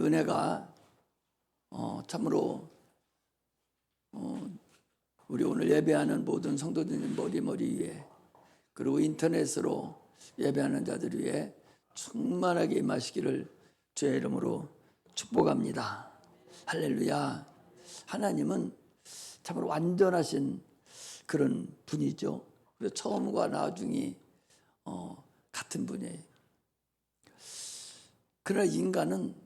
은혜가 참으로 우리 오늘 예배하는 모든 성도들 머리 위에, 그리고 인터넷으로 예배하는 자들 위에 충만하게 임하시기를 주의 이름으로 축복합니다. 할렐루야. 하나님은 참으로 완전하신 그런 분이죠. 그래서 처음과 나중이 같은 분이에요. 그러나 인간은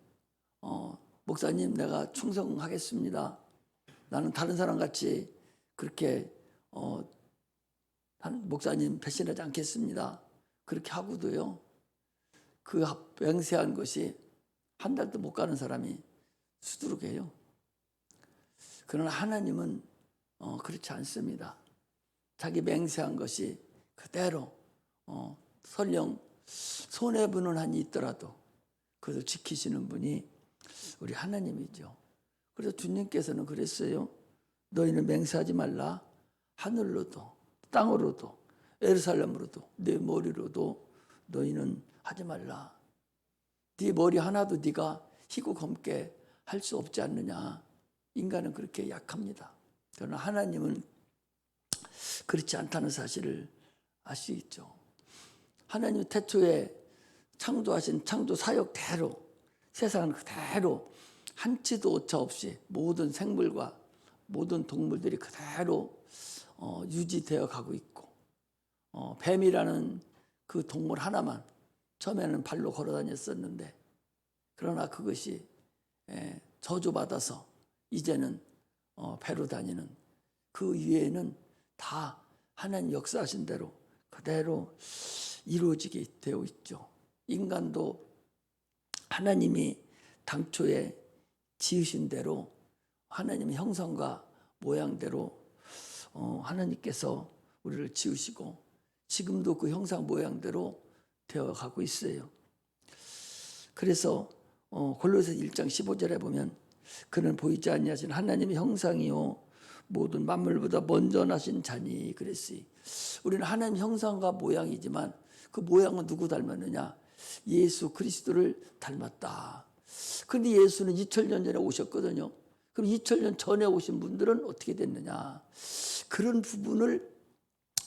목사님 내가 충성하겠습니다. 나는 다른 사람 같이 그렇게 목사님 배신하지 않겠습니다. 그렇게 하고도요, 그 맹세한 것이 한 달도 못 가는 사람이 수두룩해요. 그러나 하나님은 그렇지 않습니다. 자기 맹세한 것이 그대로 설령 손해보는 한이 있더라도 그것을 지키시는 분이 우리 하나님이죠. 그래서 주님께서는 그랬어요. 너희는 맹세하지 말라. 하늘로도 땅으로도 예루살렘으로도 네 머리로도 너희는 하지 말라. 네 머리 하나도 네가 희고 검게 할 수 없지 않느냐. 인간은 그렇게 약합니다. 그러나 하나님은 그렇지 않다는 사실을 아시겠죠. 하나님 태초에 창조하신 창조 사역대로 세상은 그대로 한치도 오차 없이 모든 생물과 모든 동물들이 그대로 유지되어 가고 있고, 뱀이라는 그 동물 하나만 처음에는 발로 걸어 다녔었는데, 그러나 그것이 저주받아서 이제는 배로 다니는, 그 위에는 다 하나님 역사하신 대로 그대로 이루어지게 되어 있죠. 인간도 하나님이 당초에 지으신 대로 하나님의 형상과 모양대로 하나님께서 우리를 지으시고 지금도 그 형상 모양대로 되어가고 있어요. 그래서 골로새서 1장 15절에 보면 그는 보이지 아니하신 하나님의 형상이요 모든 만물보다 먼저 나신 자니 그랬으니, 우리는 하나님 형상과 모양이지만 그 모양은 누구 닮았느냐? 예수 그리스도를 닮았다. 그런데 예수는 2000년 전에 오셨거든요. 그럼 2000년 전에 오신 분들은 어떻게 됐느냐? 그런 부분을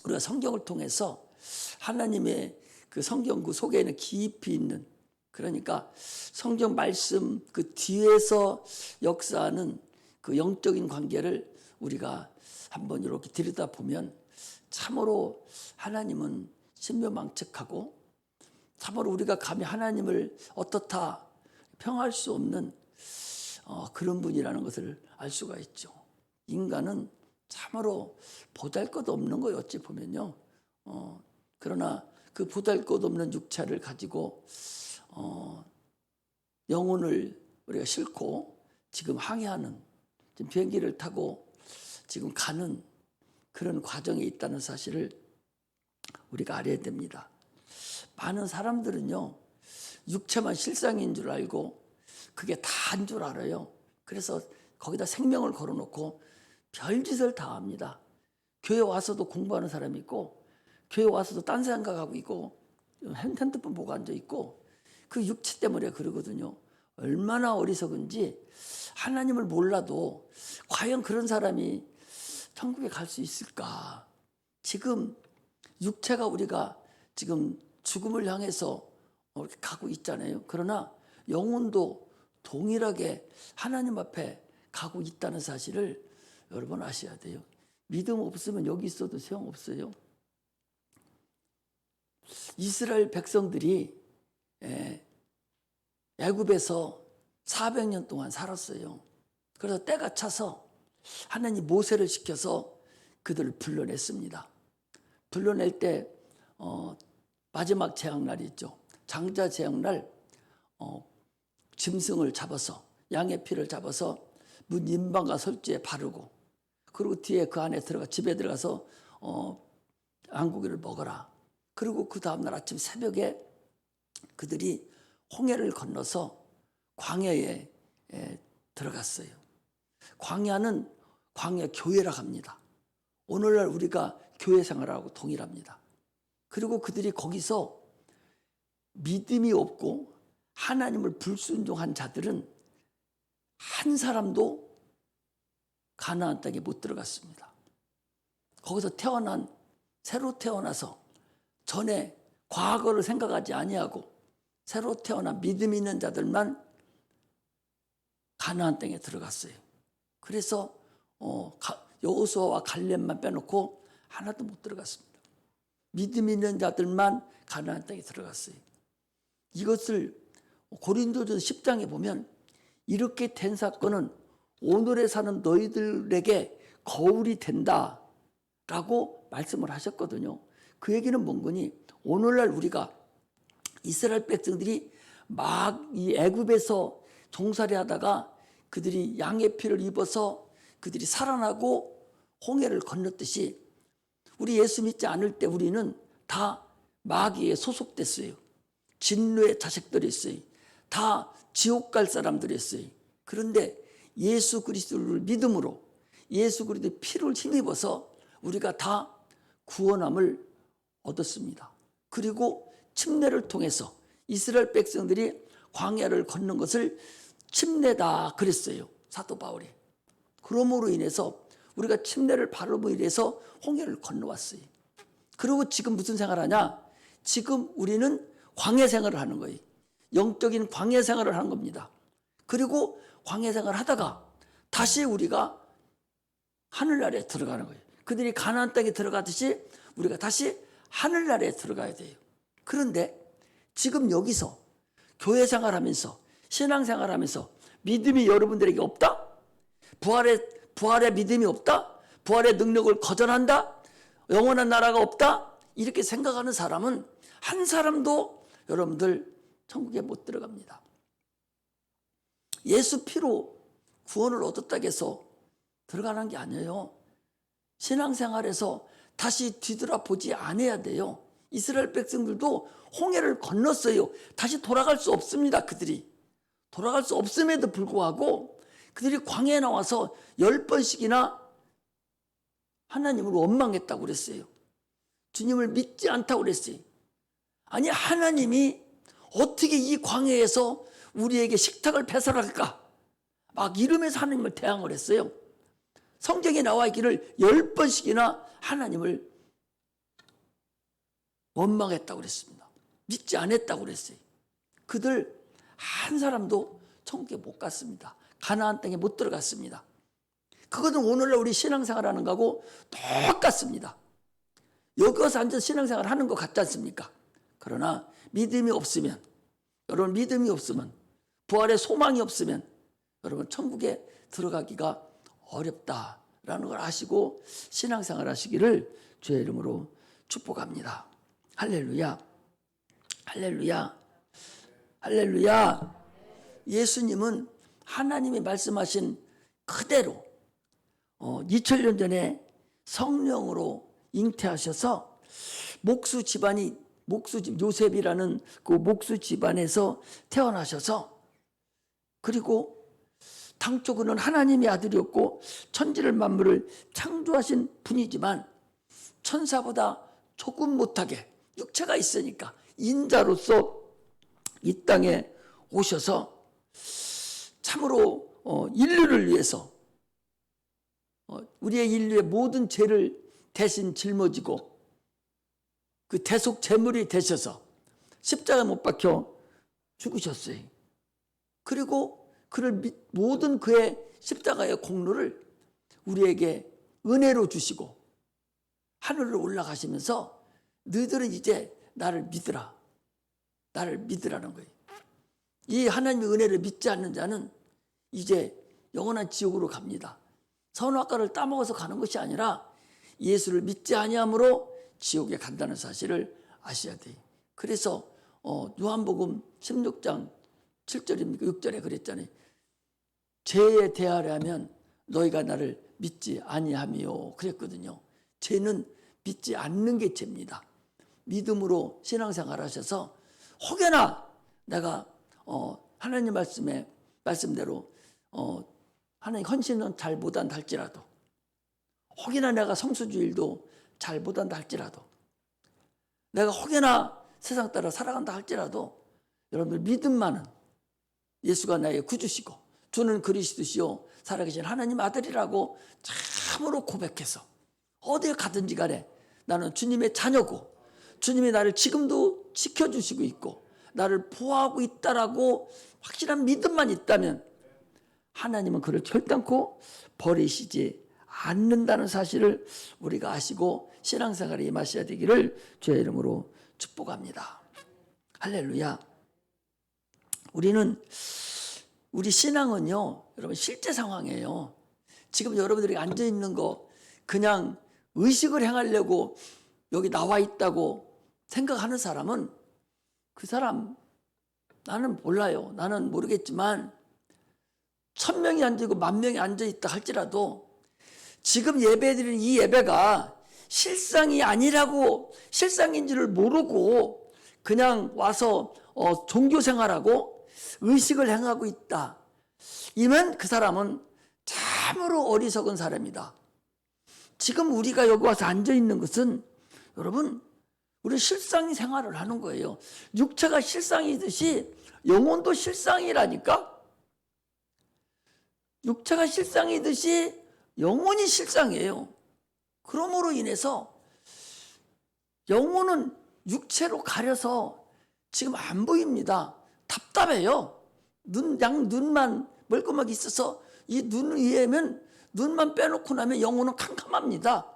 우리가 성경을 통해서 하나님의 그 성경 그 속에는 깊이 있는, 그러니까 성경 말씀 그 뒤에서 역사하는 그 영적인 관계를 우리가 한번 이렇게 들여다보면 참으로 하나님은 신묘망측하고 참으로 우리가 감히 하나님을 어떻다 평할 수 없는 그런 분이라는 것을 알 수가 있죠. 인간은 참으로 보잘것없는 거예요, 어찌 보면요. 그러나 그 보잘것없는 육체를 가지고 영혼을 우리가 싣고 지금 항해하는, 지금 비행기를 타고 지금 가는 그런 과정에 있다는 사실을 우리가 알아야 됩니다. 많은 사람들은요, 육체만 실상인 줄 알고 그게 다인 줄 알아요. 그래서 거기다 생명을 걸어놓고 별짓을 다 합니다. 교회 와서도 공부하는 사람이 있고, 교회 와서도 딴 생각하고 있고, 핸드폰 보고 앉아 있고, 그 육체 때문에 그러거든요. 얼마나 어리석은지. 하나님을 몰라도 과연 그런 사람이 천국에 갈 수 있을까? 지금 육체가 우리가 지금 죽음을 향해서 이렇게 가고 있잖아요. 그러나 영혼도 동일하게 하나님 앞에 가고 있다는 사실을 여러분 아셔야 돼요. 믿음 없으면 여기 있어도 소용없어요. 이스라엘 백성들이 애굽에서 400년 동안 살았어요. 그래서 때가 차서 하나님 모세를 시켜서 그들을 불러냈습니다. 불러낼 때 마지막 재앙날이 있죠. 장자 재앙날 짐승을 잡아서, 양의 피를 잡아서 문 인방과 설주에 바르고, 그리고 뒤에 그 안에 들어가 집에 들어가서 양고기를 먹어라. 그리고 그 다음날 아침 새벽에 그들이 홍해를 건너서 광야에 들어갔어요. 광야는 광야 교회라고 합니다. 오늘날 우리가 교회 생활하고 동일합니다. 그리고 그들이 거기서 믿음이 없고 하나님을 불순종한 자들은 한 사람도 가나안 땅에 못 들어갔습니다. 거기서 새로 태어나서 전에 과거를 생각하지 아니하고 새로 태어난 믿음 있는 자들만 가나안 땅에 들어갔어요. 그래서 여호수아와 갈렙만 빼놓고 하나도 못 들어갔습니다. 믿음 있는 자들만 가나안 땅에 들어갔어요. 이것을 고린도전 10장에 보면 이렇게 된 사건은 오늘에 사는 너희들에게 거울이 된다라고 말씀을 하셨거든요. 그 얘기는 뭔 거니? 오늘날 우리가 이스라엘 백성들이 막 이 애굽에서 종살이 하다가 그들이 양의 피를 입어서 그들이 살아나고 홍해를 건넜듯이 우리 예수 믿지 않을 때 우리는 다 마귀에 소속됐어요. 진노의 자식들이었어요. 다 지옥 갈 사람들이었어요. 그런데 예수 그리스도를 믿음으로 예수 그리스도의 피를 힘입어서 우리가 다 구원함을 얻었습니다. 그리고 침례를 통해서 이스라엘 백성들이 광야를 걷는 것을 침례다 그랬어요. 사도 바울이. 그러므로 인해서 우리가 침례를 바르므로 인해서 홍해를 건너왔어요. 그리고 지금 무슨 생활하냐? 지금 우리는 광야 생활을 하는 거예요. 영적인 광야 생활을 하는 겁니다. 그리고 광야 생활을 하다가 다시 우리가 하늘나라에 들어가는 거예요. 그들이 가나안 땅에 들어가듯이 우리가 다시 하늘나라에 들어가야 돼요. 그런데 지금 여기서 교회 생활하면서 신앙생활하면서 믿음이 여러분들에게 없다? 부활의 믿음이 없다? 부활의 능력을 거절한다? 영원한 나라가 없다? 이렇게 생각하는 사람은 한 사람도 여러분들 천국에 못 들어갑니다. 예수 피로 구원을 얻었다고 해서 들어가는 게 아니에요. 신앙생활에서 다시 뒤돌아보지 않아야 돼요. 이스라엘 백성들도 홍해를 건넜어요. 다시 돌아갈 수 없습니다. 그들이 돌아갈 수 없음에도 불구하고 그들이 광야에 나와서 10번씩이나 하나님을 원망했다고 그랬어요. 주님을 믿지 않다고 그랬어요. 아니 하나님이 어떻게 이 광야에서 우리에게 식탁을 배설할까? 막 이러면서 하나님을 대항을 했어요. 성경에 나와 있기를 10번씩이나 하나님을 원망했다고 그랬습니다. 믿지 않았다고 그랬어요. 그들 한 사람도 천국에 못 갔습니다. 가나안 땅에 못 들어갔습니다. 그것은 오늘날 우리 신앙생활하는 거하고 똑같습니다. 여기 와서 앉아서 신앙생활 하는 것 같지 않습니까? 그러나 믿음이 없으면, 여러분 믿음이 없으면, 부활의 소망이 없으면 여러분 천국에 들어가기가 어렵다라는 걸 아시고 신앙생활 하시기를 주의 이름으로 축복합니다. 할렐루야, 할렐루야, 할렐루야. 예수님은 하나님이 말씀하신 그대로 2000년 전에 성령으로 잉태하셔서 요셉이라는 그 목수 집안에서 태어나셔서, 그리고 당초 그는 하나님의 아들이었고 천지를 만물을 창조하신 분이지만 천사보다 조금 못하게 육체가 있으니까 인자로서 이 땅에 오셔서 참으로 인류를 위해서 우리의 인류의 모든 죄를 대신 짊어지고 그 대속 제물이 되셔서 십자가에 못 박혀 죽으셨어요. 그리고 모든 그의 십자가의 공로를 우리에게 은혜로 주시고 하늘로 올라가시면서 너희들은 이제 나를 믿으라는 거예요. 이 하나님의 은혜를 믿지 않는 자는 이제 영원한 지옥으로 갑니다. 선악과를 따먹어서 가는 것이 아니라 예수를 믿지 아니함으로 지옥에 간다는 사실을 아셔야 돼요. 그래서 요한복음 16장 7절입니까? 6절에 그랬잖아요. 죄에 대하려면 너희가 나를 믿지 아니함이요 그랬거든요. 죄는 믿지 않는 게 죄입니다. 믿음으로 신앙생활 하셔서 혹여나 내가 하나님 말씀대로 하나님 헌신은 잘 못한다 할지라도, 혹여나 내가 성수주일도 잘 못한다 할지라도, 내가 혹여나 세상 따라 살아간다 할지라도 여러분들 믿음만은 예수가 나의 구주시고 주는 그리스도시요 살아계신 하나님 아들이라고 참으로 고백해서 어딜 가든지 간에 나는 주님의 자녀고 주님이 나를 지금도 지켜주시고 있고 나를 보호하고 있다라고 확실한 믿음만 있다면 하나님은 그를 결단코 버리시지 않는다는 사실을 우리가 아시고 신앙생활에 임하셔야 되기를 주의 이름으로 축복합니다. 할렐루야. 우리 신앙은요, 여러분 실제 상황이에요. 지금 여러분들이 앉아 있는 거 그냥 의식을 행하려고 여기 나와 있다고 생각하는 사람은 그 사람 나는 몰라요. 나는 모르겠지만 1000명이 앉아있고 10,000명이 앉아있다 할지라도 지금 예배드리는 이 예배가 실상이 아니라고 실상인지를 모르고 그냥 와서 종교생활하고 의식을 행하고 있다. 이면 그 사람은 참으로 어리석은 사람이다. 지금 우리가 여기 와서 앉아있는 것은 여러분 우리 실상이 생활을 하는 거예요. 육체가 실상이듯이 영혼도 실상이라니까. 육체가 실상이듯이 영혼이 실상이에요. 그러므로 인해서 영혼은 육체로 가려서 지금 안 보입니다. 답답해요. 눈만 멀끔하게 있어서 이 눈 위에면 눈만 빼놓고 나면 영혼은 캄캄합니다.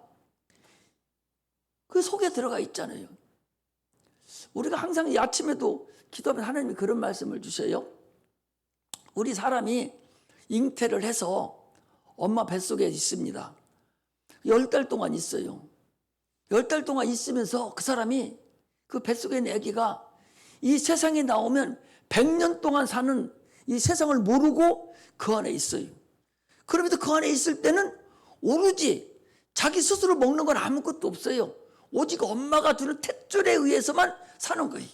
그 속에 들어가 있잖아요. 우리가 항상 이 아침에도 기도하면 하나님이 그런 말씀을 주셔요. 우리 사람이 잉태를 해서 엄마 뱃속에 있습니다. 10달 동안 있어요. 10달 동안 있으면서 그 사람이 그 뱃속에 있는 아기가 이 세상에 나오면 100년 동안 사는 이 세상을 모르고 그 안에 있어요. 그러면서 그 안에 있을 때는 오로지 자기 스스로 먹는 건 아무것도 없어요. 오직 엄마가 주는 탯줄에 의해서만 사는 거예요.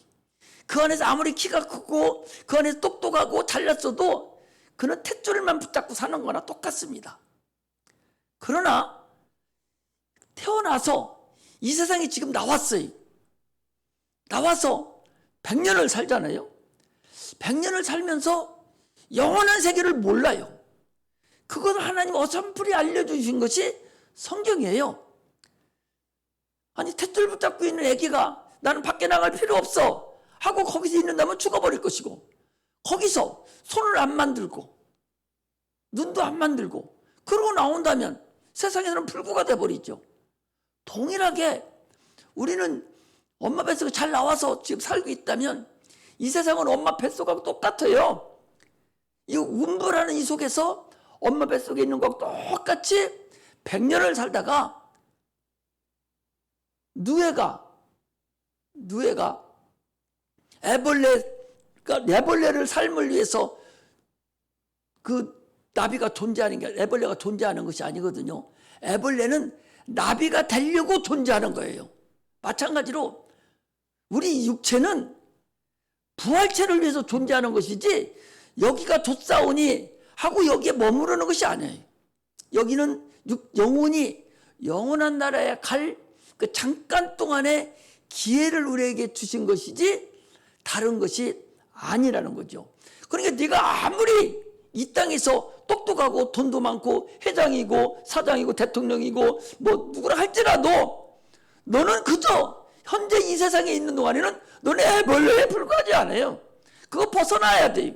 그 안에서 아무리 키가 크고 그 안에서 똑똑하고 잘났어도 그는 탯줄만 붙잡고 사는 거나 똑같습니다. 그러나 태어나서 이 세상에 지금 나왔어요. 나와서 100년을 살잖아요. 100년을 살면서 영원한 세계를 몰라요. 그건 하나님 어설프게 알려주신 것이 성경이에요. 아니 탯줄 붙잡고 있는 애기가 나는 밖에 나갈 필요 없어 하고 거기서 있는다면 죽어버릴 것이고 거기서 손을 안 만들고 눈도 안 만들고 그러고 나온다면 세상에서는 불구가 돼버리죠. 동일하게 우리는 엄마 뱃속에 잘 나와서 지금 살고 있다면 이 세상은 엄마 뱃속하고 똑같아요. 이 음부라는 이 속에서 엄마 뱃속에 있는 것과 똑같이 100년을 살다가 누에가 애벌레를 삶을 위해서 그 나비가 존재하는 게 애벌레가 존재하는 것이 아니거든요. 애벌레는 나비가 되려고 존재하는 거예요. 마찬가지로 우리 육체는 부활체를 위해서 존재하는 것이지 여기가 좋사오니 하고 여기에 머무르는 것이 아니에요. 여기는 영혼이 영원한 나라에 갈 그 잠깐 동안의 기회를 우리에게 주신 것이지 다른 것이 아니라는 거죠. 그러니까 네가 아무리 이 땅에서 똑똑하고 돈도 많고 회장이고 사장이고 대통령이고 뭐 누구라 할지라도 너는 그저 현재 이 세상에 있는 동안에는 너는 애벌레에 불과하지 않아요. 그거 벗어나야 돼요.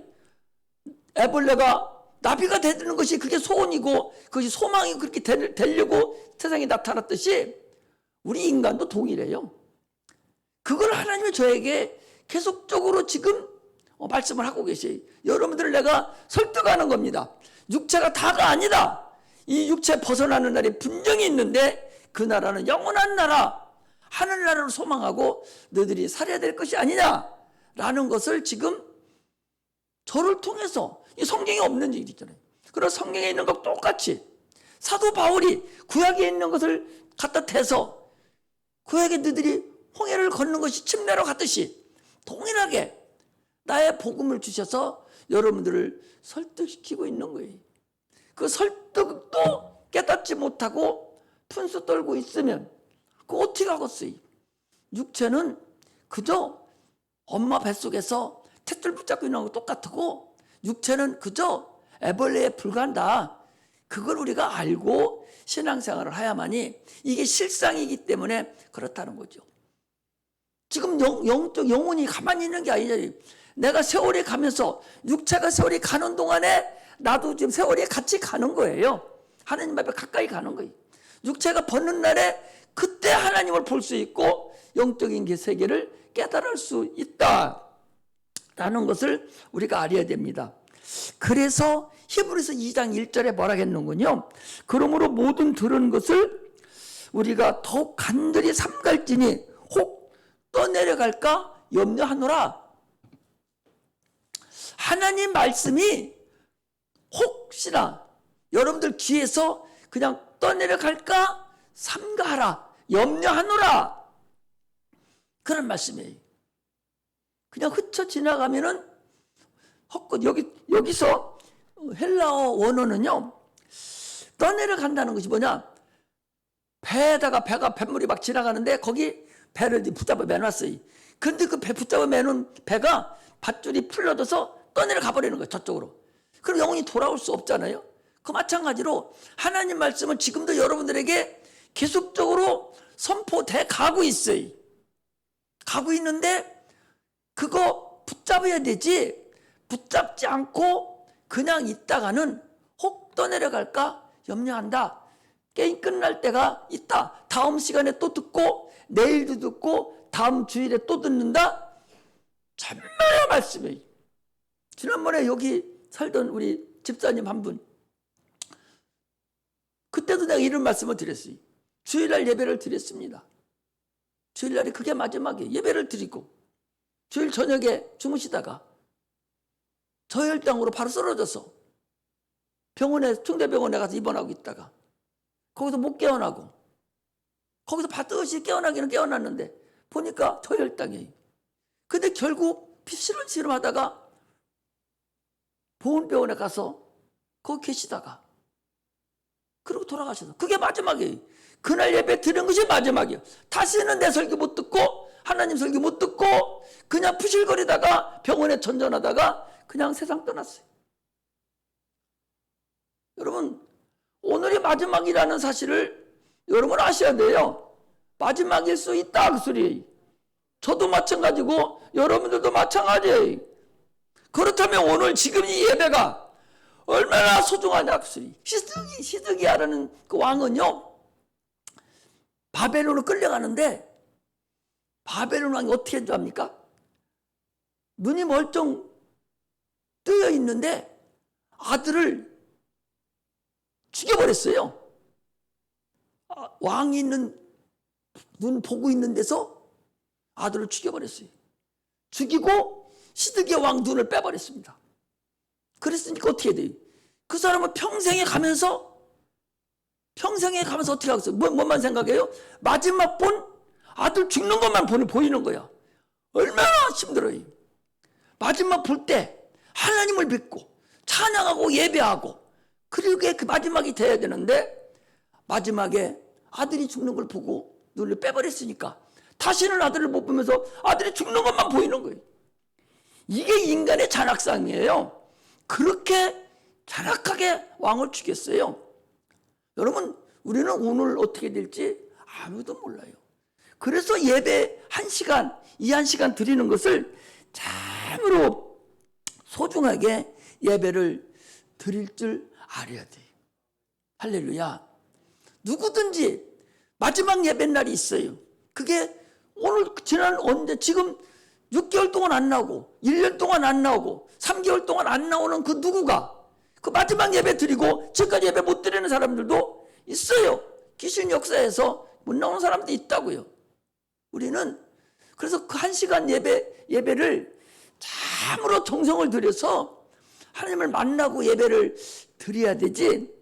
애벌레가 나비가 되는 것이 그게 소원이고 그것이 소망이 그렇게 되려고 세상에 나타났듯이 우리 인간도 동일해요. 그걸 하나님이 저에게 계속적으로 지금 말씀을 하고 계세요. 여러분들을 내가 설득하는 겁니다. 육체가 다가 아니다. 이 육체 벗어나는 날이 분명히 있는데 그 나라는 영원한 나라, 하늘나라를 소망하고 너희들이 살아야 될 것이 아니냐라는 것을 지금 저를 통해서 이 성경에 없는 얘기 있잖아요. 그런 성경에 있는 것 똑같이 사도 바울이 구약에 있는 것을 갖다 대서 구약에 너희들이 홍해를 걷는 것이 침례로 갔듯이 동일하게 나의 복음을 주셔서 여러분들을 설득시키고 있는 거예요. 그 설득도 깨닫지 못하고 푼수 떨고 있으면 그거 어떻게 하겠어요? 육체는 그저 엄마 뱃속에서 탯줄 붙잡고 있는 거 똑같고 육체는 그저 애벌레에 불과한다. 그걸 우리가 알고 신앙생활을 해야만이 이게 실상이기 때문에 그렇다는 거죠. 지금 영혼이 가만히 있는 게 아니잖아요. 내가 세월이 가면서 육체가 세월이 가는 동안에 나도 지금 세월이 같이 가는 거예요. 하나님 앞에 가까이 가는 거예요. 육체가 벗는 날에 그때 하나님을 볼 수 있고 영적인 세계를 깨달을 수 있다라는 것을 우리가 알아야 됩니다. 그래서 히브리서 2장 1절에 뭐라 했는군요. 그러므로 모든 들은 것을 우리가 더욱 간절히 삼갈지니 혹 떠내려갈까 염려하노라. 하나님 말씀이 혹시나 여러분들 귀에서 그냥 떠내려갈까 삼가하라, 염려하노라, 그런 말씀이에요. 그냥 흩쳐 지나가면은 헛것. 여기서 헬라어 원어는요, 떠내려간다는 것이 뭐냐, 배에다가 뱃물이 막 지나가는데 거기 배를 붙잡아 매놨어요. 근데 그 배 붙잡아 매는 배가 밧줄이 풀려져서 떠내려가 버리는 거예요, 저쪽으로. 그럼 영혼이 돌아올 수 없잖아요. 그 마찬가지로 하나님 말씀은 지금도 여러분들에게 계속적으로 선포돼 가고 있어요. 가고 있는데 그거 붙잡아야 되지, 붙잡지 않고 그냥 있다가는 혹 떠내려갈까 염려한다. 게임 끝날 때가 있다. 다음 시간에 또 듣고 내일도 듣고 다음 주일에 또 듣는다. 참말의 말씀이에요. 지난번에 여기 살던 우리 집사님 한 분, 그때도 내가 이런 말씀을 드렸어요. 주일날 예배를 드렸습니다. 주일날이 그게 마지막이에요. 예배를 드리고 주일 저녁에 주무시다가 저혈당으로 바로 쓰러져서 충대병원에 가서 입원하고 있다가 거기서 못 깨어나고, 거기서 반드시 깨어나기는 깨어났는데 보니까 저혈당이에요. 근데 결국 피실을 하다가 보훈병원에 가서 거기 계시다가 그리고 돌아가셔서, 그게 마지막이에요. 그날 예배 드린 것이 마지막이에요. 다시는 내 설교 못 듣고 하나님 설교 못 듣고 그냥 푸실거리다가 병원에 전전하다가 그냥 세상 떠났어요. 여러분, 오늘이 마지막이라는 사실을 여러분 아셔야 돼요. 마지막일 수 있다, 그 소리. 저도 마찬가지고 여러분들도 마찬가지예요. 그렇다면 오늘 지금 이 예배가 얼마나 소중하냐, 그 소리. 시드기야라는 그 왕은요, 바벨론으로 끌려가는데 바벨론 왕이 어떻게 한줄 압니까? 눈이 멀쩡 뜨여 있는데 아들을 죽여버렸어요. 왕이 있는, 눈 보고 있는 데서 아들을 죽여버렸어요. 죽이고 시드기야 왕 눈을 빼버렸습니다. 그랬으니까 어떻게 돼요? 그 사람은 평생에 가면서 어떻게 하겠어요? 뭐만 생각해요? 마지막 본 아들 죽는 것만 보이는 거야. 얼마나 힘들어요. 마지막 볼 때 하나님을 믿고 찬양하고 예배하고, 그리고 그 마지막이 돼야 되는데 마지막에 아들이 죽는 걸 보고 눈을 빼버렸으니까 다시는 아들을 못 보면서 아들이 죽는 것만 보이는 거예요. 이게 인간의 잔악상이에요. 그렇게 잔악하게 왕을 죽였어요. 여러분, 우리는 오늘 어떻게 될지 아무도 몰라요. 그래서 예배 1시간, 이 1시간 드리는 것을 참으로 소중하게 예배를 드릴 줄 알아야 돼요. 할렐루야. 누구든지 마지막 예배 날이 있어요. 그게 오늘, 지금 6개월 동안 안 나오고 1년 동안 안 나오고 3개월 동안 안 나오는 그 누구가 그 마지막 예배 드리고 지금까지 예배 못 드리는 사람들도 있어요. 귀신 역사에서 못 나오는 사람도 있다고요. 우리는 그래서 그 1시간 예배를 참으로 정성을 들여서 하나님을 만나고 예배를 드려야 되지,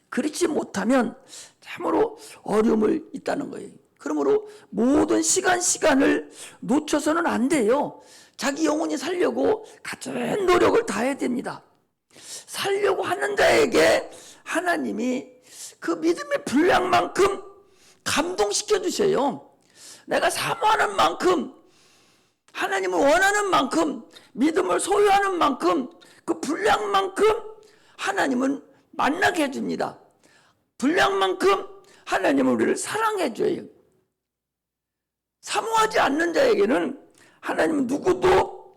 그렇지 못하면 참으로 어려움을 있다는 거예요. 그러므로 모든 시간을 놓쳐서는 안 돼요. 자기 영혼이 살려고 갖은 노력을 다해야 됩니다. 살려고 하는 자에게 하나님이 그 믿음의 분량만큼 감동시켜 주세요. 내가 사모하는 만큼, 하나님을 원하는 만큼, 믿음을 소유하는 만큼, 그 분량만큼 하나님은 만나게 해줍니다. 분량만큼 하나님은 우리를 사랑해 줘요. 사모하지 않는 자에게는 하나님은 누구도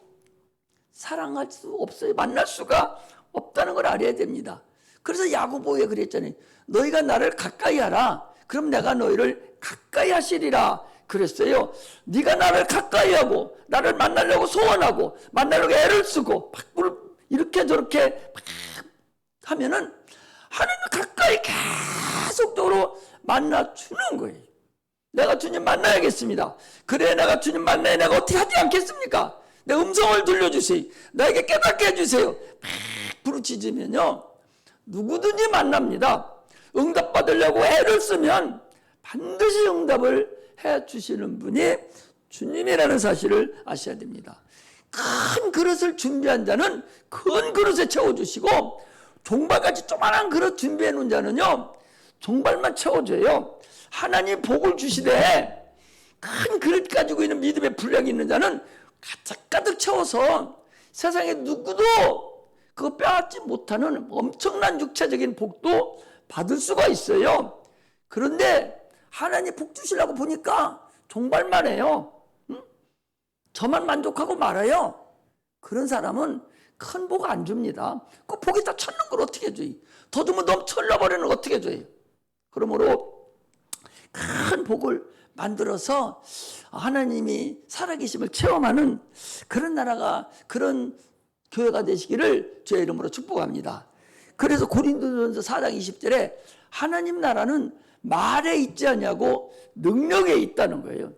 사랑할 수 없어요. 만날 수가 없다는 걸 알아야 됩니다. 그래서 야고보에 그랬잖아요. 너희가 나를 가까이 하라. 그럼 내가 너희를 가까이 하시리라 그랬어요. 네가 나를 가까이 하고 나를 만나려고 소원하고 만나려고 애를 쓰고 막 이렇게 저렇게 막 하면은 하나님 가까이 계속적으로 만나주는 거예요. 내가 주님 만나야겠습니다. 그래 내가 주님 만나야 내가 어떻게 하지 않겠습니까? 내 음성을 들려주세요. 나에게 깨닫게 해주세요. 막 부르짖으면요 누구든지 만납니다. 응답받으려고 애를 쓰면 반드시 응답을 해주시는 분이 주님이라는 사실을 아셔야 됩니다. 큰 그릇을 준비한 자는 큰 그릇에 채워주시고 종발같이 조그만한 그릇 준비해 놓은 자는요 종발만 채워줘요. 하나님 복을 주시되 큰 그릇 가지고 있는 믿음의 분량이 있는 자는 가득 채워서 세상에 누구도 그거 빼앗지 못하는 엄청난 육체적인 복도 받을 수가 있어요. 그런데 하나님 복 주시려고 보니까 종발만 해요. 저만 만족하고 말아요. 그런 사람은 큰 복 안 줍니다. 그 복이 다 찼는 걸 어떻게 줘요? 더 주면 넘쳐버리는 걸 어떻게 줘요? 그러므로 큰 복을 만들어서 하나님이 살아계심을 체험하는 그런 나라가 그런 교회가 되시기를 주의 이름으로 축복합니다. 그래서 고린도전서 4장 20절에 하나님 나라는 말에 있지 않냐고 능력에 있다는 거예요.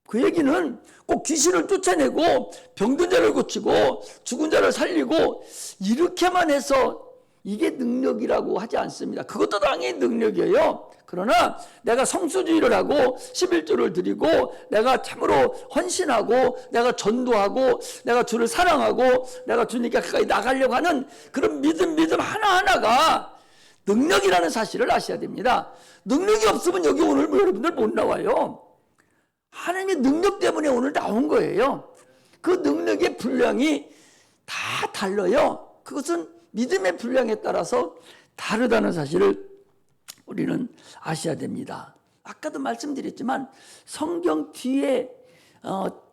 그 얘기는 꼭 귀신을 쫓아내고 병든 자를 고치고 죽은 자를 살리고 이렇게만 해서 이게 능력이라고 하지 않습니다. 그것도 당연히 능력이에요. 그러나 내가 성수주의를 하고 11조를 드리고 내가 참으로 헌신하고 내가 전도하고 내가 주를 사랑하고 내가 주님께 가까이 나가려고 하는 그런 믿음 하나하나가 능력이라는 사실을 아셔야 됩니다. 능력이 없으면 여기 오늘 여러분들 못 나와요. 하나님의 능력 때문에 오늘 나온 거예요. 그 능력의 분량이 다 달라요. 그것은 믿음의 분량에 따라서 다르다는 사실을 우리는 아셔야 됩니다. 아까도 말씀드렸지만 성경 뒤에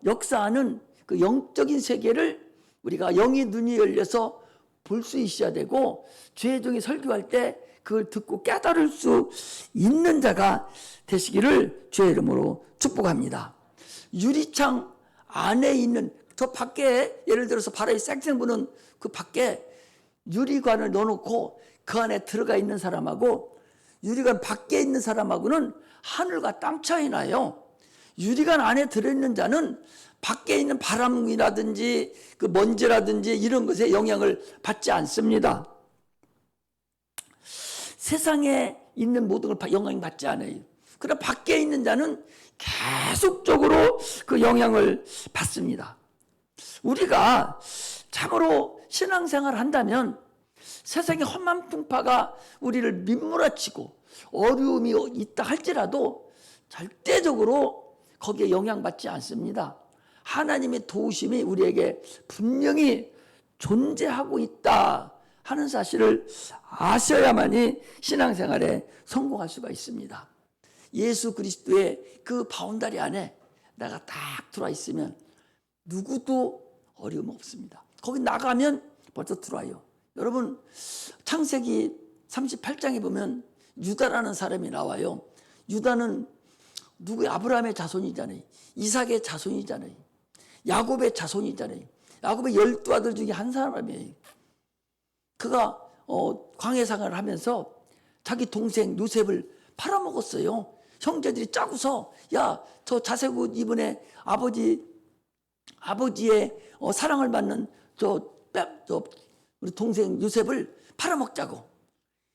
역사하는 그 영적인 세계를 우리가 영의 눈이 열려서 볼 수 있어야 되고 주의 종이 설교할 때 그걸 듣고 깨달을 수 있는 자가 되시기를 주의 이름으로 축복합니다. 유리창 안에 있는 저 밖에 예를 들어서 바람이 쌩쌩 부는 그 밖에 유리관을 넣어놓고 그 안에 들어가 있는 사람하고 유리관 밖에 있는 사람하고는 하늘과 땅 차이 나요. 유리관 안에 들어있는 자는 밖에 있는 바람이라든지 그 먼지라든지 이런 것에 영향을 받지 않습니다. 세상에 있는 모든 걸 영향을 받지 않아요. 그러나 밖에 있는 자는 계속적으로 그 영향을 받습니다. 우리가 참으로 신앙생활을 한다면 세상의 험한 풍파가 우리를 민물어치고 어려움이 있다 할지라도 절대적으로 거기에 영향받지 않습니다. 하나님의 도우심이 우리에게 분명히 존재하고 있다 하는 사실을 아셔야만이 신앙생활에 성공할 수가 있습니다. 예수 그리스도의 그 바운다리 안에 내가 딱 들어와 있으면 누구도 어려움 없습니다. 거기 나가면 벌써 들어와요. 여러분 창세기 38장에 보면 유다라는 사람이 나와요. 유다는 누구의 아브라함의 자손이잖아요. 이삭의 자손이잖아요. 야곱의 자손이잖아요. 야곱의 12아들 중에 한 사람이에요. 그가 광해생활을 하면서 자기 동생 요셉을 팔아먹었어요. 형제들이 짜고서 야, 저 자색 옷 입은 애 아버지의 사랑을 받는 우리 동생 요셉을 팔아먹자고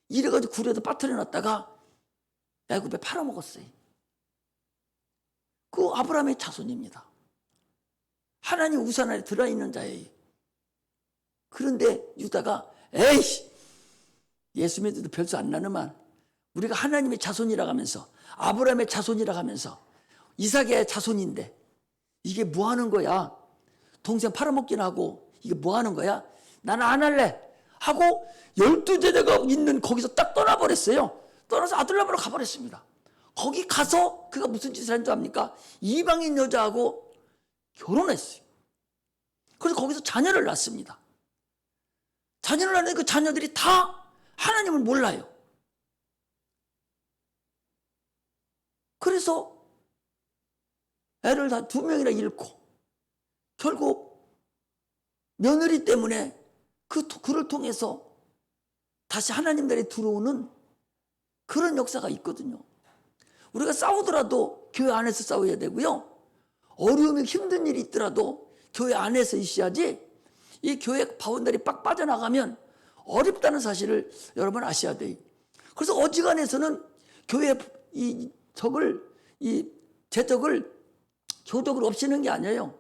이래가지고 굴에도 빠뜨려 놨다가 애굽에 팔아먹었어요. 그 아브라함의 자손입니다. 하나님 우산 안에 들어있는 자예요. 그런데 유다가 에이씨 예수 믿어도 별수 안 나는만 우리가 하나님의 자손이라고 하면서 아브라함의 자손이라고 하면서 이삭의 자손인데 이게 뭐 하는 거야? 동생 팔아먹긴 하고 이게 뭐 하는 거야? 나는 안 할래. 하고 12제자가 있는 거기서 딱 떠나버렸어요. 떠나서 아둘람으로 가버렸습니다. 거기 가서 그가 무슨 짓을 한 줄 압니까? 이방인 여자하고 결혼했어요. 그래서 거기서 자녀를 낳습니다. 자녀를 낳는 그 자녀들이 다 하나님을 몰라요. 그래서 애를 다 2명이나 잃고 결국 며느리 때문에 그를 통해서 다시 하나님 나라에 들어오는 그런 역사가 있거든요. 우리가 싸우더라도 교회 안에서 싸워야 되고요. 어려움이 힘든 일이 있더라도 교회 안에서 있어야지, 이 교회 바운더리 빡 빠져나가면 어렵다는 사실을 여러분 아셔야 돼요. 그래서 어지간해서는 교회 이 재적을 교독을 없애는 게 아니에요.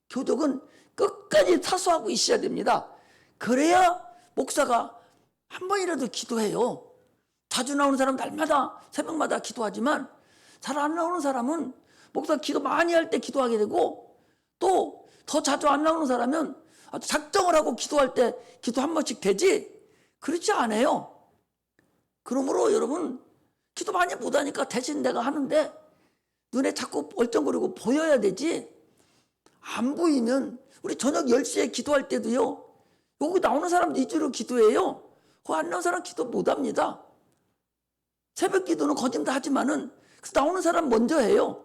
교독은 끝까지 사수하고 있어야 됩니다. 그래야 목사가 한 번이라도 기도해요. 자주 나오는 사람 날마다 새벽마다 기도하지만 잘 안 나오는 사람은 목사 기도 많이 할 때 기도하게 되고, 또 더 자주 안 나오는 사람은 작정을 하고 기도할 때 기도 한 번씩 되지 그렇지 않아요. 그러므로 여러분, 기도 많이 못하니까 대신 내가 하는데 눈에 자꾸 얼쩡거리고 보여야 되지, 안 보이면 우리 저녁 10시에 기도할 때도요, 여기 나오는 사람 위주로 기도해요. 거기 안 나오는 사람 기도 못합니다. 새벽 기도는 거짓말 하지만은 나오는 사람 먼저 해요.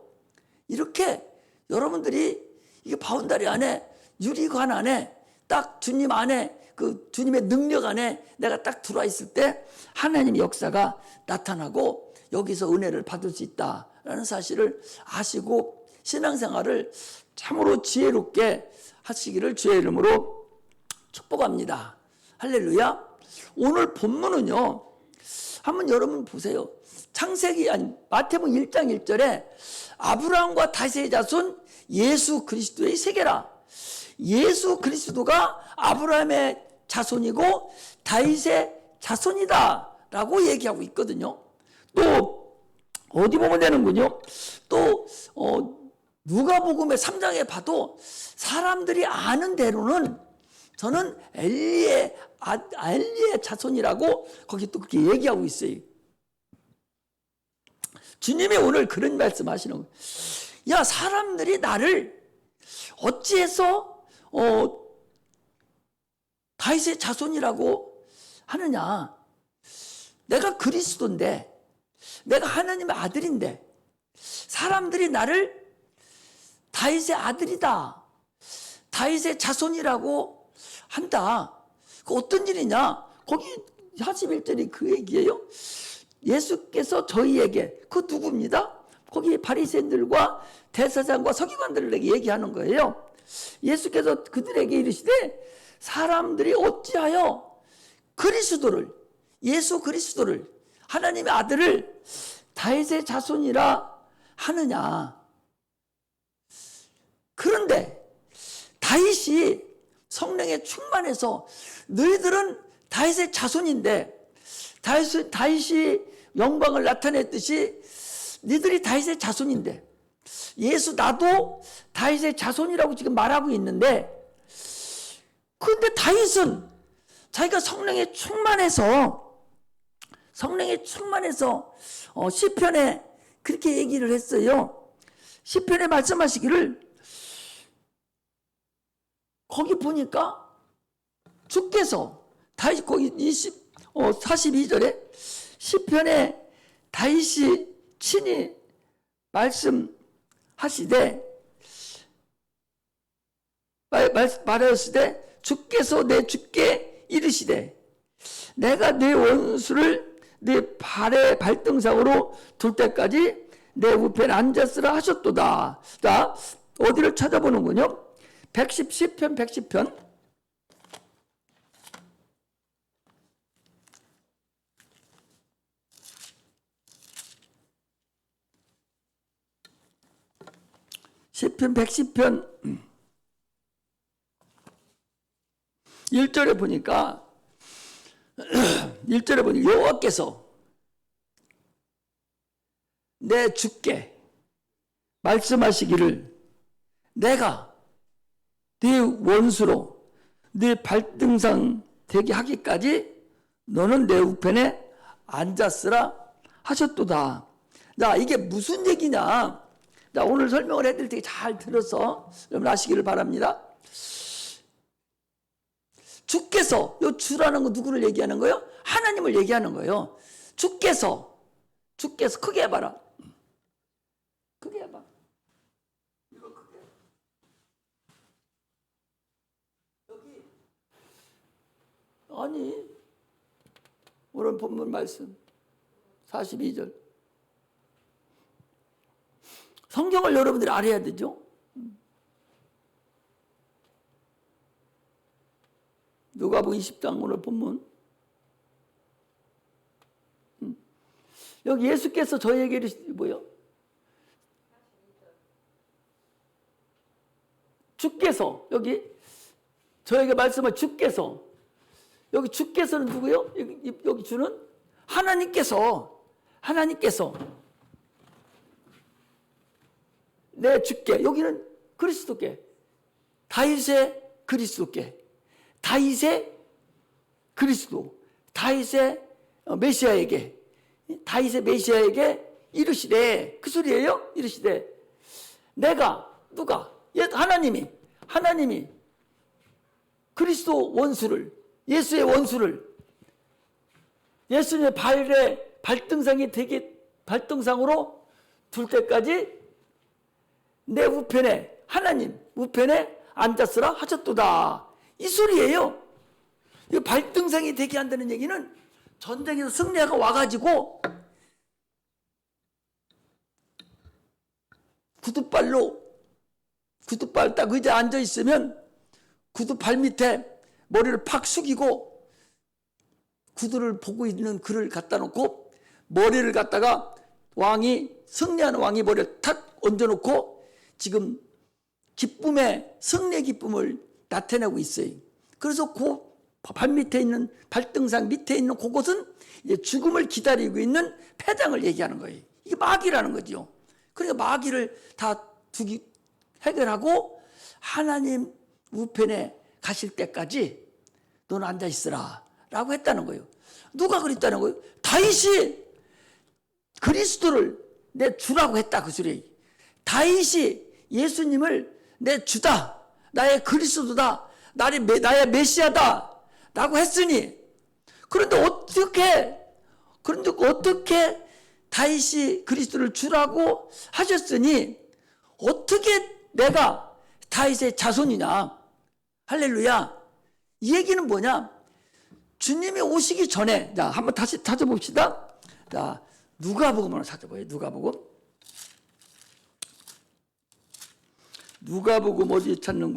이렇게 여러분들이 이게 바운다리 안에, 유리관 안에, 딱 주님 안에, 그 주님의 능력 안에 내가 딱 들어와 있을 때 하나님의 역사가 나타나고 여기서 은혜를 받을 수 있다라는 사실을 아시고 신앙생활을 참으로 지혜롭게 하시기를 주의 이름으로 축복합니다. 할렐루야. 오늘 본문은요, 한번 여러분 보세요. 마태복음 1장 1절에 아브라함과 다윗의 자손 예수 그리스도의 세계라. 예수 그리스도가 아브라함의 자손이고 다윗의 자손이다 라고 얘기하고 있거든요. 또 어디 보면 되는군요. 또 누가복음의 3장에 봐도 사람들이 아는 대로는 저는 엘리의 자손이라고 거기 또 그렇게 얘기하고 있어요. 주님이 오늘 그런 말씀 하시는 거예요. 야, 사람들이 나를 어찌해서 다윗의 자손이라고 하느냐. 내가 그리스도인데, 내가 하나님의 아들인데 사람들이 나를 다윗의 아들이다, 다윗의 자손이라고 한다. 그 어떤 일이냐? 거기 41절이 그 얘기예요. 예수께서 저희에게, 그 누구입니다? 거기 바리새인들과 대사장과 서기관들에게 얘기하는 거예요. 예수께서 그들에게 이르시되 사람들이 어찌하여 그리스도를, 예수 그리스도를, 하나님의 아들을 다윗의 자손이라 하느냐. 그런데 다윗이 성령에 충만해서 너희들은 다윗의 자손인데, 다윗이 영광을 나타냈듯이 너희들이 다윗의 자손인데, 예수 나도 다윗의 자손이라고 지금 말하고 있는데, 그런데 다윗은 자기가 성령에 충만해서 시편에 그렇게 얘기를 했어요. 시편에 말씀하시기를, 거기 보니까 주께서 다윗, 거기 42절에 시편에 다윗이 친히 말씀하시되 말하시되 주께서 내 주께 이르시되 내가 내 원수를 내 발의 발등상으로 둘 때까지 내 우편에 앉았으라 하셨도다. 자, 어디를 찾아보는군요. 110편 110편 시편 110편 1절에 보니까 여호와께서 내 주께 말씀하시기를 내가 네 원수로 네 발등상 되게 하기까지 너는 내 우편에 앉았으라 하셨도다. 자, 이게 무슨 얘기냐? 자, 오늘 설명을 해드릴 때 잘 들어서 여러분 아시기를 바랍니다. 주께서, 요 주라는 거 누구를 얘기하는 거예요? 하나님을 얘기하는 거예요. 주께서 크게 해봐라. 크게 해봐. 이거 크게. 여기. 아니, 오늘 본문 말씀 42절. 성경을 여러분들이 알아야 되죠. 누가복음 20장 오늘 본문. 여기 예수께서 저에게 이르시되 뭐요? 주께서, 여기 저에게 말씀을 주께서, 여기 주께서는 누구요? 여기 주는 하나님께서 내 주께, 여기는 그리스도께, 다윗의 그리스도께, 다윗의 그리스도, 다윗의 메시아에게, 다윗의 메시아에게 이르시되, 그 소리예요? 이르시되, 내가, 누가? 하나님이 그리스도 원수를, 예수의 원수를, 예수님의 발등상이 되게 발등상으로 둘 때까지 내 우편에, 하나님 우편에 앉았으라 하셨도다. 이 소리예요. 이 발등상이 되게 한다는 얘기는 전쟁에서 승리하고 와가지고 구두발 딱 의자에 앉아있으면 구두발 밑에 머리를 팍 숙이고 구두를 보고 있는 그를 갖다 놓고 머리를 갖다가 승리하는 왕이 머리를 탁 얹어놓고 지금 승리의 기쁨을 나타내고 있어요. 그래서 그 발 밑에 있는, 발등상 밑에 있는 그곳은 이제 죽음을 기다리고 있는 패장을 얘기하는 거예요. 이게 마귀라는 거죠. 그러니까 마귀를 다 해결하고 하나님 우편에 가실 때까지 너는 앉아있으라 라고 했다는 거예요. 누가 그랬다는 거예요? 다윗이 그리스도를 내 주라고 했다, 그 소리. 다윗이 예수님을 내 주다, 나의 그리스도다, 나의 메시아다 라고 했으니, 그런데 어떻게 다윗이 그리스도를 주라고 하셨으니 어떻게 내가 다윗의 자손이냐? 할렐루야. 이 얘기는 뭐냐? 주님이 오시기 전에, 자, 한번 다시 찾아봅시다. 자, 누가복음을 찾아봐요. 누가복음 어디 찾는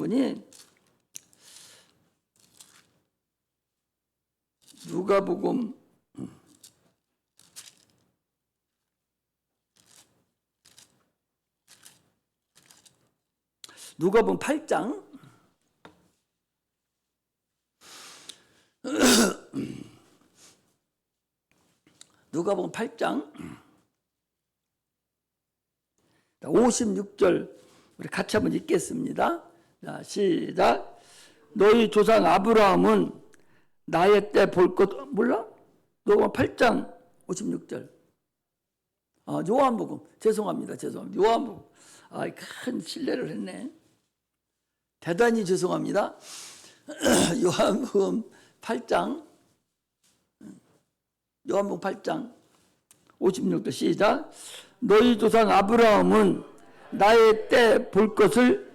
누가복음 8장 누가복음 8장 56절 우리 같이 한번 읽겠습니다. 자, 시작. 너희 조상 아브라함은 나의 때 볼 것 몰라? 누가복음 8장 56절. 요한복음. 죄송합니다. 요한복음. 큰 실례를 했네. 대단히 죄송합니다. 요한복음 8장 56절 시작. 너희 조상 아브라함은 나의 때 볼 것을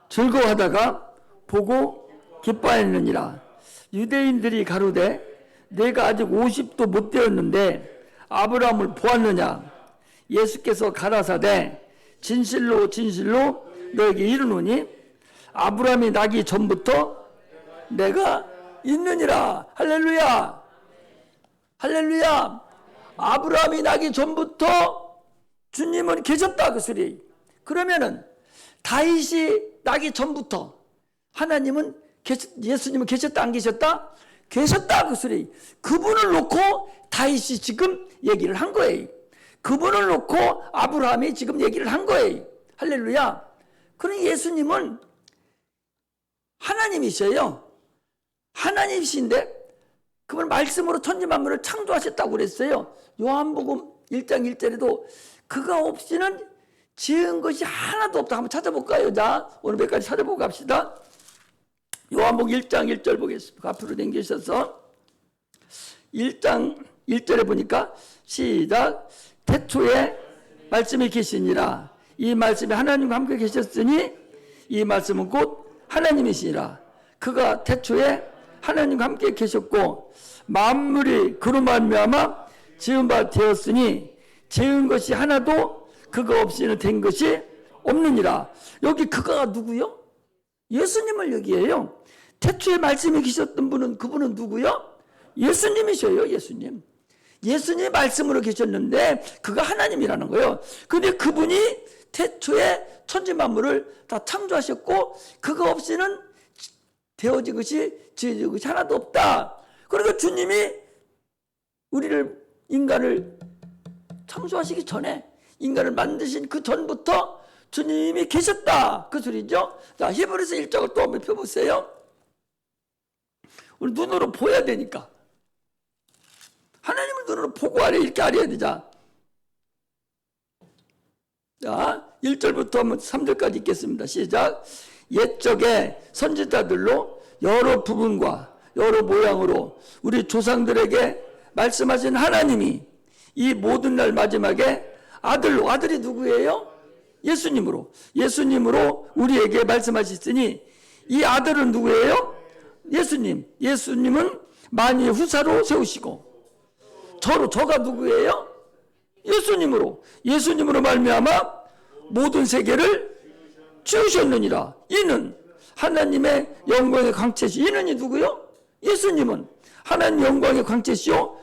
즐거워하다가 보고 기뻐하였느니라. 유대인들이 가로되 내가 아직 50도 못 되었는데 아브라함을 보았느냐? 예수께서 가라사대 진실로 너에게 이르노니 아브라함이 나기 전부터 내가 있느니라. 할렐루야. 아브라함이 나기 전부터 주님은 계셨다, 그 소리. 그러면은 다윗이 나기 전부터 예수님은 계셨다, 안 계셨다? 계셨다, 그 소리. 그분을 놓고 다윗이 지금 얘기를 한 거예요. 그분을 놓고 아브라함이 지금 얘기를 한 거예요. 할렐루야. 그러니 예수님은 하나님이셔요. 하나님이신데 그분 말씀으로 천지 만물을 창조하셨다고 그랬어요. 요한복음 1장 1절에도 그가 없이는 지은 것이 하나도 없다. 한번 찾아볼까요? 자, 오늘 몇 가지 찾아보고 갑시다. 요한복음 1장 1절 보겠습니다. 앞으로 당기셔서 1장 1절에 보니까 시작. 태초에 말씀이 계시니라. 이 말씀이 하나님과 함께 계셨으니 이 말씀은 곧 하나님이시니라. 그가 태초에 하나님과 함께 계셨고 만물이 그로 말미암아 지은 바 되었으니 지은 것이 하나도 그가 없이는 된 것이 없느니라. 여기 그가 누구요? 예수님을 얘기해요. 태초에 말씀이 계셨던 분은 그분은 누구요? 예수님이셔요. 예수님. 예수님이 말씀으로 계셨는데 그가 하나님이라는 거예요. 근데 그분이 태초에 천지 만물을 다 창조하셨고 그가 없이는 되어진 것이 지어진 것이 하나도 없다. 그러니까 주님이 우리를 인간을 창조하시기 전에 인간을 만드신 그 전부터 주님이 계셨다. 그 소리죠. 자, 히브리서 1장을 또 한번 펴보세요. 우리 눈으로 보여야 되니까. 하나님을 눈으로 보고 이렇게 알아야 되자. 자, 1절부터 한번 3절까지 읽겠습니다. 시작. 옛적에 선지자들로 여러 부분과 여러 모양으로 우리 조상들에게 말씀하신 하나님이 이 모든 날 마지막에 아들로, 아들이 누구예요? 예수님으로 우리에게 말씀하셨으니 이 아들은 누구예요? 예수님은 만유의 후사로 세우시고 저가 누구예요? 예수님으로 말미암아 모든 세계를 지으셨느니라. 이는 하나님의 영광의 광채시. 이는이 누구요? 예수님은 하나님 영광의 광채시요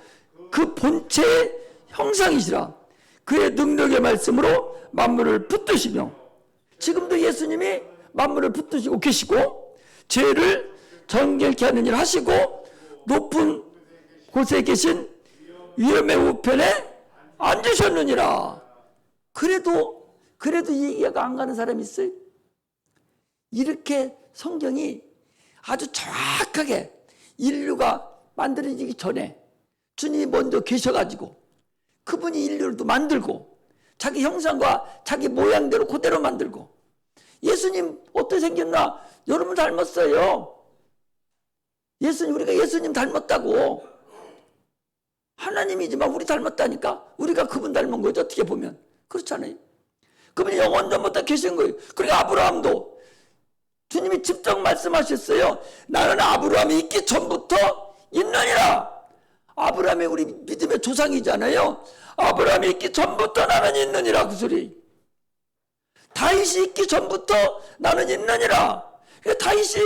그 본체의 형상이시라. 그의 능력의 말씀으로 만물을 붙드시며, 지금도 예수님이 만물을 붙드시고 계시고 죄를 정결케 하는 일을 하시고 높은 곳에 계신 위엄의 우편에 앉으셨느니라. 그래도 이해가 안 가는 사람이 있어요? 이렇게 성경이 아주 정확하게 인류가 만들어지기 전에 주님이 먼저 계셔가지고 그분이 인류를 또 만들고 자기 형상과 자기 모양대로 그대로 만들고, 예수님 어떻게 생겼나? 여러분 닮았어요. 우리가 예수님 닮았다고. 하나님이지만 우리 닮았다니까. 우리가 그분 닮은 거죠. 어떻게 보면 그렇잖아요. 그분이 영원 전부터 계신 거예요. 그러니까 아브라함도 주님이 직접 말씀하셨어요. 나는 아브라함이 있기 전부터 있느니라. 아브라함이 우리 믿음의 조상이잖아요. 아브라함이 있기 전부터 나는 있느니라. 그 소리. 다윗이 있기 전부터 나는 있느니라. 다윗이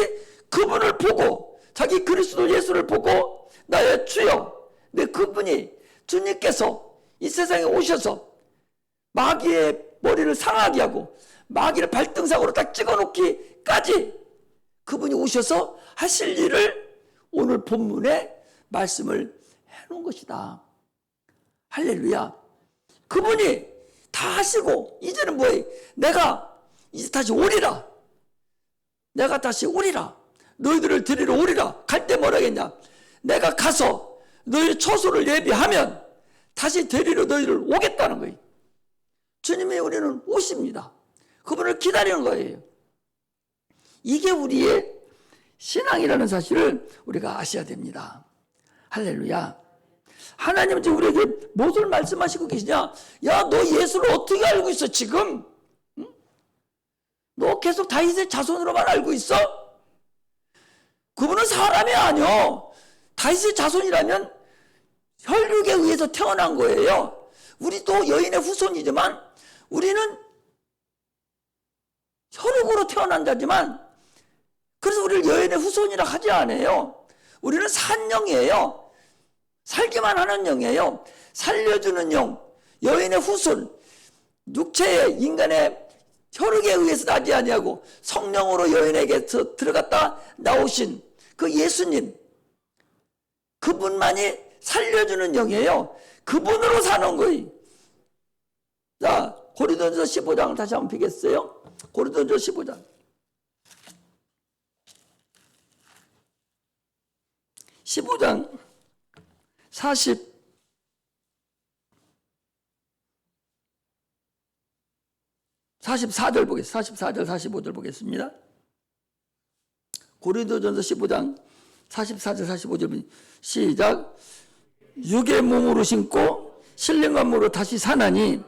그분을 보고 자기 그리스도 예수를 보고 나의 주여, 내 그분이 주님께서 이 세상에 오셔서 마귀의 머리를 상하게 하고 마귀를 발등상으로 딱 찍어놓기까지 그분이 오셔서 하실 일을 오늘 본문에 말씀을 해놓은 것이다. 할렐루야. 그분이 다 하시고 이제는 뭐예요? 내가 이제 다시 오리라. 너희들을 데리러 오리라. 갈 때 뭐라겠냐? 내가 가서 너희의 처소를 예비하면 다시 데리러 너희를 오겠다는 거예요. 주님이 우리는 오십니다. 그분을 기다리는 거예요. 이게 우리의 신앙이라는 사실을 우리가 아셔야 됩니다. 할렐루야. 하나님은 지금 우리에게 무엇을 말씀하시고 계시냐? 야, 너 예수를 어떻게 알고 있어 지금? 응? 너 계속 다윗의 자손으로만 알고 있어? 그분은 사람이 아니요. 다윗의 자손이라면 혈육에 의해서 태어난 거예요. 우리도 여인의 후손이지만 우리는 혈육으로 태어난 자지만, 그래서 우리를 여인의 후손이라 하지 않아요. 우리는 산 영이에요. 살기만 하는 영이에요. 살려주는 영, 여인의 후손, 육체의 인간의 혈육에 의해서 나지 아니하고 성령으로 여인에게서 들어갔다 나오신 그 예수님, 그분만이 살려주는 영이에요. 그분으로 사는 거예요. 자, 고린도전서 15장을 다시 한번 보겠어요. 고린도전서 15장. 15장 44절 보겠습니다. 44절 45절 보겠습니다. 고린도전서 15장 44절 45절 시작. 육의 몸으로 신고 신령한 몸으로 다시 사나니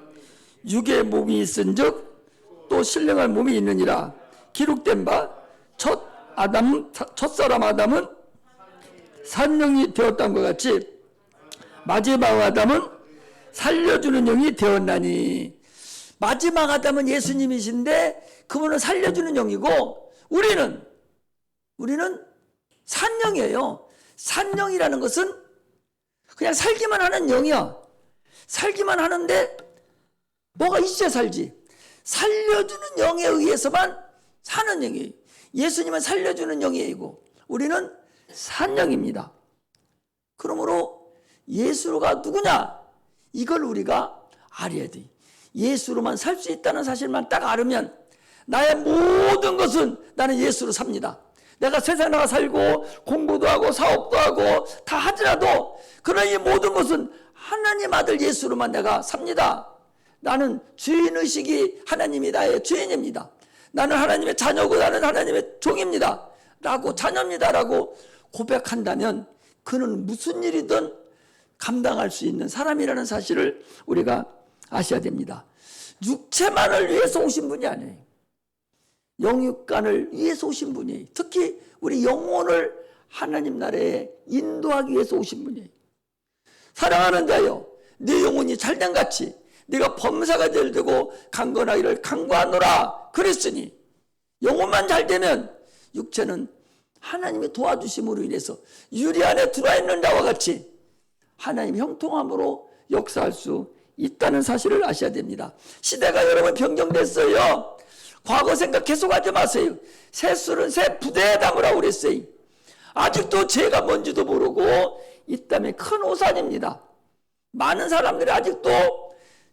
육의 몸이 있은즉 또 신령한 몸이 있느니라. 기록된 바 첫사람 아담은 산영이 되었던 것 같이 마지막 아담은 살려주는 영이 되었나니. 마지막 아담은 예수님이신데 그분은 살려주는 영이고 우리는 산영이에요. 산영이라는 것은 그냥 살기만 하는 영이야. 살기만 하는데 뭐가 있어야 살지. 살려주는 영에 의해서만 사는 영이에요. 예수님은 살려주는 영이고 우리는 산영입니다. 그러므로 예수가 누구냐? 이걸 우리가 알아야 돼. 예수로만 살 수 있다는 사실만 딱 알으면 나의 모든 것은 나는 예수로 삽니다. 내가 세상에 나가 살고 공부도 하고 사업도 하고 다 하더라도 그러나 이 모든 것은 하나님 아들 예수로만 내가 삽니다. 나는 주인의식이 하나님이 나의 주인입니다. 나는 하나님의 자녀고 나는 하나님의 종입니다. 라고 자녀입니다. 라고 고백한다면 그는 무슨 일이든 감당할 수 있는 사람이라는 사실을 우리가 아셔야 됩니다. 육체만을 위해서 오신 분이 아니에요. 영육간을 위해서 오신 분이에요. 특히 우리 영혼을 하나님 나라에 인도하기 위해서 오신 분이에요. 사랑하는 자여, 네 영혼이 잘된 같이 네가 범사가 될 되고 강건하기를 강구하노라 그랬으니 영혼만 잘 되면 육체는 하나님의 도와주심으로 인해서 유리 안에 들어와 있는 자와 같이 하나님의 형통함으로 역사할 수 있다는 사실을 아셔야 됩니다. 시대가 여러분 변경됐어요. 과거 생각 계속하지 마세요. 새 술은 새 부대에 담으라고 그랬어요. 아직도 죄가 뭔지도 모르고 있다면 큰 오산입니다. 많은 사람들이 아직도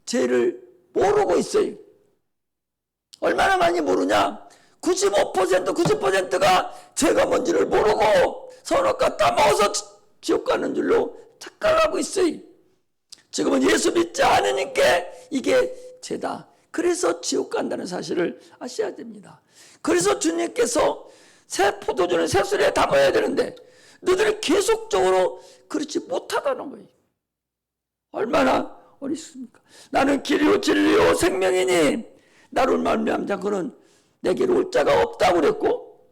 죄를 모르고 있어요. 얼마나 많이 모르냐? 95% 90%가 죄가 뭔지를 모르고 선악과 따먹어서 지옥 가는 줄로 착각하고 있어요. 지금은 예수 믿지 않으니까 이게 죄다. 그래서 지옥 간다는 사실을 아셔야 됩니다. 그래서 주님께서 새 포도주는 새 술에 담아야 되는데 너희들이 계속적으로 그렇지 못하다는 거예요. 얼마나 어리습니까? 나는 길이요 진리요 생명이니 나를 말미암은 자 그는 내게로 올 자가 없다고 그랬고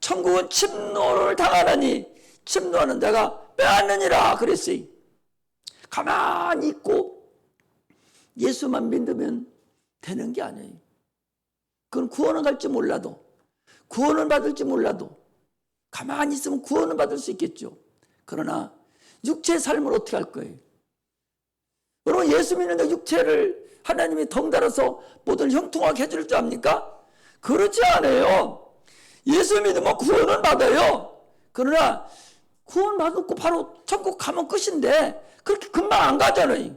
천국은 침노를 당하나니 침노하는 자가 빼앗느니라 그랬어요. 가만히 있고 예수만 믿으면 되는 게 아니에요. 그건 구원을 갈지 몰라도 구원을 받을지 몰라도 가만히 있으면 구원을 받을 수 있겠죠. 그러나 육체의 삶을 어떻게 할 거예요? 여러분 예수 믿는데 육체를 하나님이 덩달아서 모든 형통하게 해줄 줄 압니까? 그렇지 않아요. 예수 믿으면 구원은 받아요. 그러나 구원 받고 바로 천국 가면 끝인데 그렇게 금방 안 가잖아요.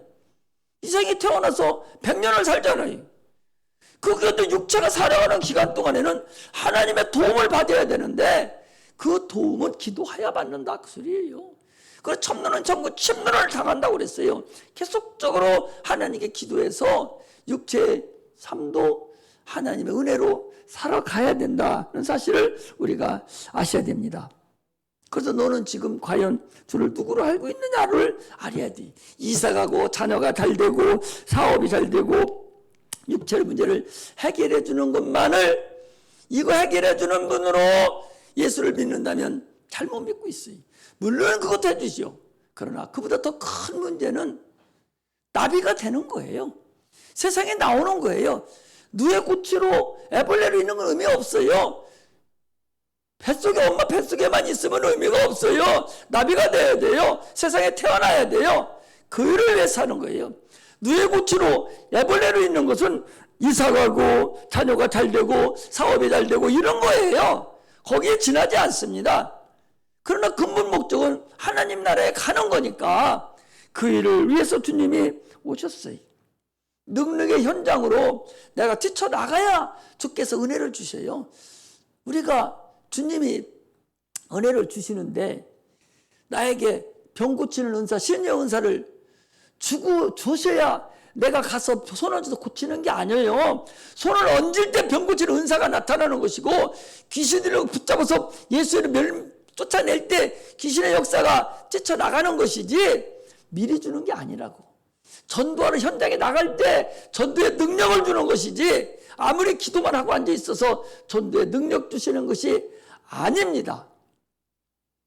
이 세상에 태어나서 100년을 살잖아요. 그런데 육체가 살아가는 기간 동안에는 하나님의 도움을 받아야 되는데 그 도움은 기도해야 받는다 그 소리예요. 그래서 천노는 천국 침노를 당한다고 그랬어요. 계속적으로 하나님께 기도해서 육체의 삶도 하나님의 은혜로 살아가야 된다는 사실을 우리가 아셔야 됩니다. 그래서 너는 지금 과연 주를 누구로 알고 있느냐를 알아야 돼. 이사가고 자녀가 잘 되고 사업이 잘 되고 육체의 문제를 해결해 주는 것만을 이거 해결해 주는 분으로 예수를 믿는다면 잘못 믿고 있어요. 물론 그것도 해주시오. 그러나 그보다 더 큰 문제는 나비가 되는 거예요. 세상에 나오는 거예요. 누에 고치로 애벌레로 있는 건 의미 없어요. 뱃속에 엄마 뱃속에만 있으면 의미가 없어요. 나비가 돼야 돼요. 세상에 태어나야 돼요. 그 일을 위해 사는 거예요. 누에 고치로 애벌레로 있는 것은 이사가고 자녀가 잘 되고 사업이 잘 되고 이런 거예요. 거기에 지나지 않습니다. 그러나 근본 목적은 하나님 나라에 가는 거니까 그 일을 위해서 주님이 오셨어요. 능력의 현장으로 내가 뛰쳐나가야 주께서 은혜를 주셔요. 우리가 주님이 은혜를 주시는데 나에게 병 고치는 은사, 신의 은사를 주셔야 내가 가서 손 얹어서 고치는 게 아니에요. 손을 얹을 때 병 고치는 은사가 나타나는 것이고, 귀신들을 붙잡아서 예수를 쫓아낼 때 귀신의 역사가 쫓아나가는 것이지 미리 주는 게 아니라고. 전도하는 현장에 나갈 때 전도의 능력을 주는 것이지, 아무리 기도만 하고 앉아 있어서 전도의 능력 주시는 것이 아닙니다.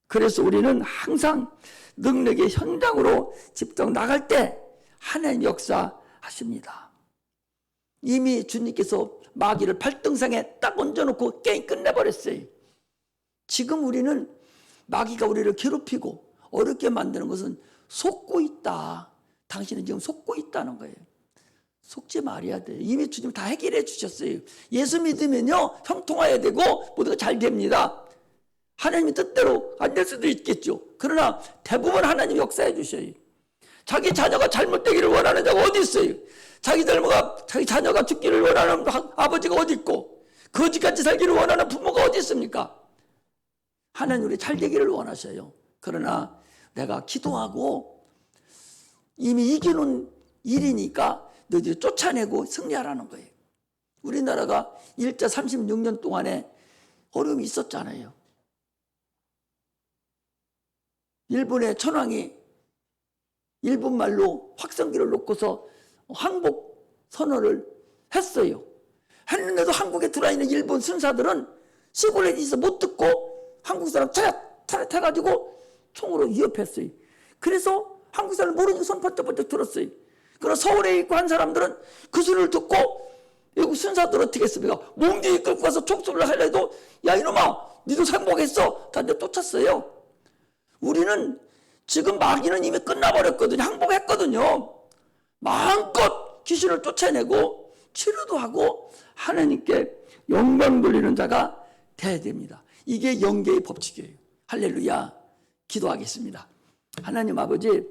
그래서 우리는 항상 능력의 현장으로 직접 나갈 때 하나님 역사하십니다. 이미 주님께서 마귀를 발등상에 딱 얹어놓고 게임 끝내버렸어요. 지금 우리는 마귀가 우리를 괴롭히고 어렵게 만드는 것은 속고 있다. 당신은 지금 속고 있다는 거예요. 속지 말아야 돼요. 이미 주님 다 해결해 주셨어요. 예수 믿으면요, 형통해야 되고 모두가 잘 됩니다. 하나님의 뜻대로 안 될 수도 있겠죠. 그러나 대부분 하나님 역사해 주셔요. 자기 자녀가 잘못되기를 원하는 자가 어디 있어요? 자기 자녀가 죽기를 원하는 아버지가 어디 있고, 거지같이 살기를 원하는 부모가 어디 있습니까? 하나님 우리 잘 되기를 원하셔요. 그러나 내가 기도하고 이미 이기는 일이니까 너희들이 쫓아내고 승리하라는 거예요. 우리나라가 일제 36년 동안에 어려움이 있었잖아요. 일본의 천황이 일본말로 확성기를 놓고서 항복 선언을 했어요. 했는데도 한국에 들어있는 일본 순사들은 시골에 있어 못 듣고 한국 사람 차렷해가지고 총으로 위협했어요. 그래서 한국 사람 모르니까 손 번쩍번쩍 들었어요. 그러나 서울에 있고 한 사람들은 그 소리를 듣고, 외국 순사들 어떻게 했습니까? 몽둥이 끌고 가서 촉수를 하려도, 야 이놈아 니도 상복했어. 다 쫓았어요. 우리는 지금 마귀는 이미 끝나버렸거든요. 항복했거든요. 마음껏 귀신을 쫓아내고 치료도 하고 하나님께 영광 돌리는 자가 돼야 됩니다. 이게 영계의 법칙이에요. 할렐루야. 기도하겠습니다. 하나님 아버지,